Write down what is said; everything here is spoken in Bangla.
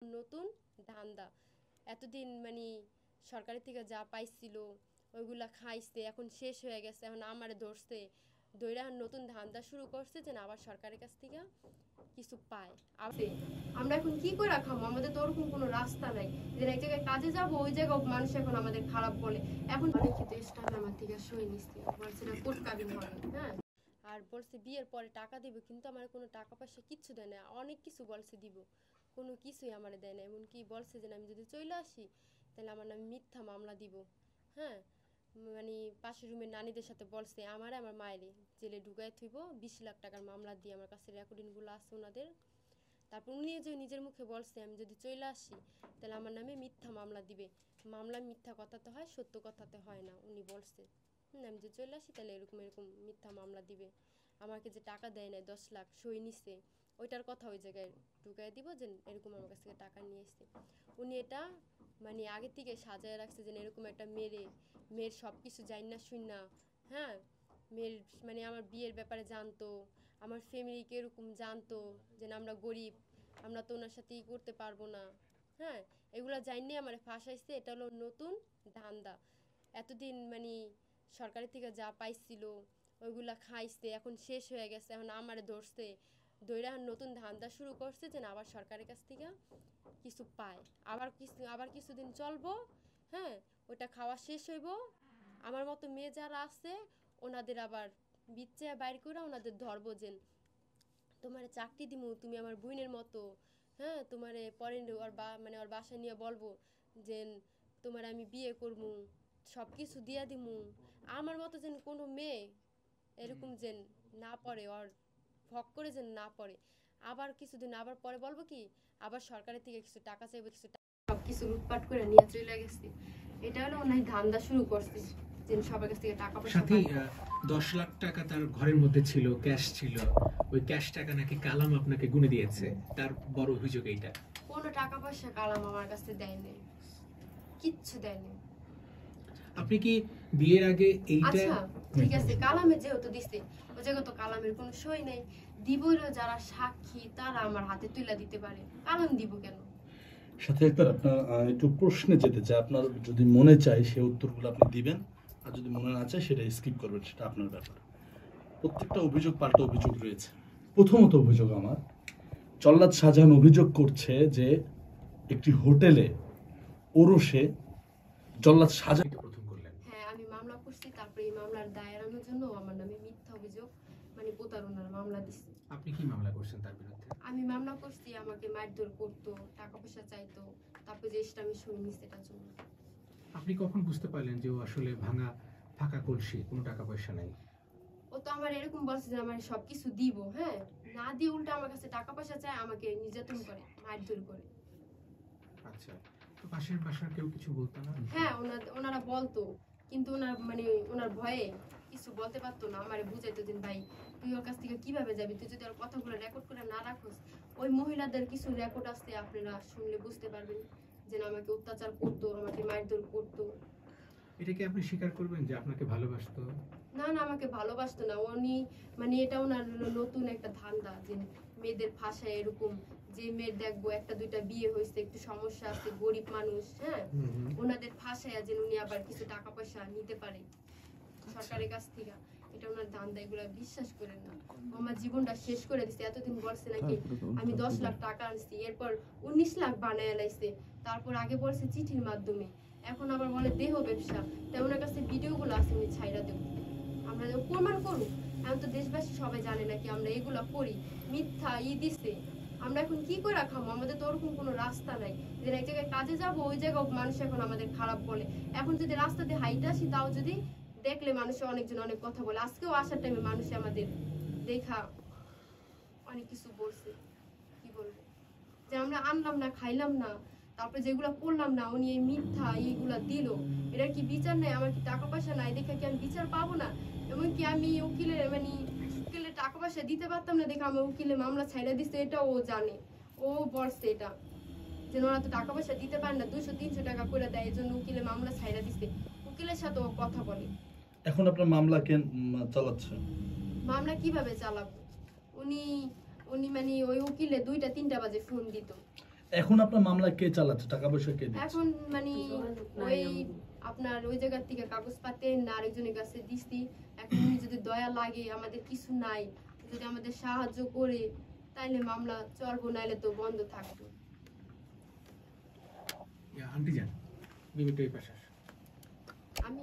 নতুন ধান্দা এতদিন সরকারের থেকে যা পাইছিল ওইগুলা খাইছে, এখন শেষ হয়ে গেছে, এখন আমারে ধরছে দইরা নতুন ধান্দা শুরু করছে যে না আবার সরকারের কাছ থেকে কিছু পায়। আমরা এখন কি করে খাবো? আমাদের তো ওরকম কোনো রাস্তা নাই যে এক জায়গায় কাজে যাবো, ওই জায়গায় মানুষ এখন আমাদের খারাপ বলে। এখন অনেক ক্ষেত্রে স্টাফ আমার থেকে সই নিচ্ছে, বলছে না কোর্ট কাবিন হবে, হ্যাঁ, আর বলছে বিয়ের পরে টাকা দিব, কিন্তু আমার কোনো টাকা পয়সা কিচ্ছু দেয় না। অনেক কিছু বলছে দিব, কোনো কিছুই আমার দেয় না। এমনকি বলছে যে আমি যদি চলে আসি তাহলে আমার নামে মিথ্যা মামলা দিব। হ্যাঁ, পাশের রুমের নানিদের সাথে বলছে আমার মায়েরে জেলে ঢুকায় থইব, 20 লাখ টাকার মামলা দিয়ে। আমার কাছে রেকর্ডিংগুলো আছে ওনাদের। তারপর উনি যে নিজের মুখে বলছে আমি যদি চলে আসি তাহলে আমার নামে মিথ্যা মামলা দিবে। মামলা মিথ্যা কথাতে হয়, সত্য কথাতে হয় না। উনি বলছে আমি যদি চলে আসি তাহলে এরকম এরকম মিথ্যা মামলা দিবে। আমাকে যে টাকা দেয় নাই 10 লাখ সই নিছে, ওইটার কথা ওই জায়গায় ঢুকাই দিব যে এরকম আমার কাছ থেকে টাকা নিয়ে এসছে। উনি এটা আগে থেকে সাজায় রাখছে যে এরকম একটা মেয়ের সব কিছু জানি না শুন না, হ্যাঁ, মেয়ের আমার বিয়ের ব্যাপারে জানতো, আমার ফ্যামিলিকে এরকম জানতো যে আমরা গরিব, আমরা তো ওনার সাথে করতে পারবো না। হ্যাঁ, এগুলা জানিয়ে আমার ফাঁসাইছে। এটা হলো নতুন ধান্দা। এতদিন সরকারের থেকে যা পাইছিল ওইগুলা খাইছে, এখন শেষ হয়ে গেছে, এখন আমারে ধরছে দইরা নতুন ধান্দা শুরু করছে যে না আবার সরকারের কাছ থেকে কিছু পায়। আবার কিছুদিন চলবো, হ্যাঁ, ওটা খাওয়া শেষ হইব, আমার মতো মেয়ে যারা আছে ওনাদের আবার বিচ্ছে বাইর করে ওনাদের ধরবো যে তোমার চাকরি দিমু, তুমি আমার বোনের মতো, হ্যাঁ, তোমারে পরে ওর বাসায় নিয়ে বলবো যে তোমার আমি বিয়ে করবো, সব কিছু দিয়া দিমু। আমার মতো যেন কোনো মেয়ে এরকম যেন না পড়ে, ওর ভক করে যেন না পড়ে। আবার কিছুদিন আবার পরে বলবো কি আবার সরকারের থেকে কিছু টাকা চাইবো, কিছু সব কিছু লুটপাট করে নিয়ে চলে গেছে। এটা হলো ওনার ধান্দা শুরু করছে যে সবার কাছ থেকে টাকা পয়সা। সাথে 10 লাখ টাকা তার ঘরের মধ্যে ছিল, ক্যাশ ছিল। ওই ক্যাশ টাকা নাকি কালাম আপনাকে গুনে দিয়েছে, তার বড় অভিযোগ এইটা। কোনো টাকা পয়সা কালাম আমার কাছে দেয়নি, কিচ্ছু দেয়নি। আপনি কি বিয়ের আগে এইটা? আচ্ছা ঠিক আছে, কালামে যেহেতু দিছে ওই জায়গা তো কালামের কোনো সই নাই। দিবইলো যারা সাক্ষী তারা আমার হাতে তুলে দিতে পারে, কালাম দিব কেন? সাথে একবার আপনার একটু প্রশ্নে যেতে চাই। আপনার যদি মনে চায় সে উত্তরগুলো আপনি দিবেন, আর যদি মনে না চায় সেটা স্কিপ করবেন, সেটা আপনার ব্যাপার। প্রত্যেকটা অভিযোগ পাল্টা অভিযোগ রয়েছে। প্রথমত অভিযোগ আমার, জল্লাদ শাহজাহান অভিযোগ করছে যে একটি হোটেলে ওরসে জল্লাদ শাহজাহান প্রথম করলেন। হ্যাঁ, আমি মামলা করছি। তারপরে এই মামলার দায় এড়ানোর জন্য আমার নামে মিথ্যা অভিযোগ প্রতারণার মামলা দিচ্ছে। আপনি কি মামলা করছেন তার বিরুদ্ধে? আমি মামলা করছি, আমাকে মারধর করতো, টাকা পয়সা চাইতো, তারপর যে আমি সই নিছি এটার জন্য। আপনি কখন বুঝতে পারলেন যে ও আসলে ফাঁকা কলসি, কোনো টাকা পয়সা নাই? ও তো আমার এরকম বলছে যে আমার সবকিছু দিব, হ্যাঁ, না দিয়ে উল্টা আমার কাছে টাকা পয়সা চায়, আমাকে নির্যাতন করে, মারধর করে। আচ্ছা, তো পাশের বাসার কেউ কিছু বলতো না? হ্যাঁ, ওনারা বলতো, কিন্তু ওনার ভয়ে কিছু বলতে পারতো না। আমারে বুঝাইতো যে ভাই তুই ওর কাছ থেকে কিভাবে যাবি, তুই যদি ওর কথাগুলো রেকর্ড করে না রাখোস। ওই মহিলাদের কিছু রেকর্ড আছে, আপনারা শুনলে বুঝতে পারবেন যে আমাকে অত্যাচার করতো, আমাকে মারধর করতো। এটা কি আপনি স্বীকার করবেন যে আপনাকে ভালোবাসতো? না না, আমাকে ভালোবাসতো না উনি। এটা ওনার নতুন একটা ধান্দা যে মেয়েদের ভাষায় এরকম যে মেয়ের দেখবো একটা দুইটা বিয়ে হয়েছে, একটু সমস্যা আছে, গরিব মানুষ, হ্যাঁ, ওনাদের ভাষায় যে উনি আবার কিছু টাকা পয়সা নিতে পারে সরকারের কাছ থেকে। এটা ওনার ধান্দা, এগুলো বিশ্বাস করেন না। আমার জীবনটা শেষ করে দিচ্ছে। এতদিন বলছে নাকি আমি 10 লাখ টাকা আনছি, এরপর 19 লাখ বানায় লাইছে। তারপর আগে বলছে চিঠির মাধ্যমে, এখন আবার বলে দেহ ব্যবসা। তাই ওনার কাছে ভিডিওগুলো আছে, উনি ছাইরা দেব, আমরা প্রমাণ করুক। এখন তো দেশবাসী সবাই জানে নাকি আমরা এগুলা করি, মিথ্যা দিছে। আমরা এখন কি করে খাবো? আমাদের তো ওরকম কোনো রাস্তা নাই যে এক জায়গায় কাজে যাবো, ওই জায়গায় মানুষ এখন আমাদের খারাপ বলে। এখন যদি রাস্তা দিয়ে হাইটে আসি তাও যদি দেখলে মানুষে অনেকজন অনেক কথা বলে। আজকেও আসার টাইমে মানুষে আমাদের দেখা অনেক কিছু বলছে। কি বলবো যে আমরা আনলাম না, খাইলাম না, তারপরে যেগুলা করলাম না, উনি এই মিথ্যা এইগুলা দিল। এটা কি বিচার নাই? আমার কি টাকা পয়সা নাই দেখে কি আমি বিচার পাবো না? এমনকি আমি উকিলের টাকা পয়সা দিতে পারতাম না দেখে আমার উকিলে মামলা ছাইড়া দিচ্ছে, এটা ও জানে। ও বলছে এটা যে ওরা তো টাকা পয়সা দিতে পারে না, 200-300 টাকা করে দেয়, এই জন্য উকিলে মামলা ছাইড়া দিচ্ছে। উকিলের সাথে ও কথা বলে। এখন আপনার মামলা কেন চালাচ্ছে? মামলা কিভাবে চালাবো? উনি ওই উকিলে 2টা-3টা বাজে ফোন দিত। এখন আপনার মামলা কে চালাচ্ছে, টাকা পয়সা কে দিচ্ছে? এখন মানে ওই আপনার ওই জায়গার থেকে কাগজপাতি না আরেকজনের কাছে দিছি। এখন উনি যদি দয়া লাগে, আমাদের কিছু নাই, যদি আমাদের সাহায্য করে তাইলে মামলা চলবো, নাইলে তো বন্ধ থাকবো। আন্টি যান, বিবেকটা এই পাশে আসো। আমি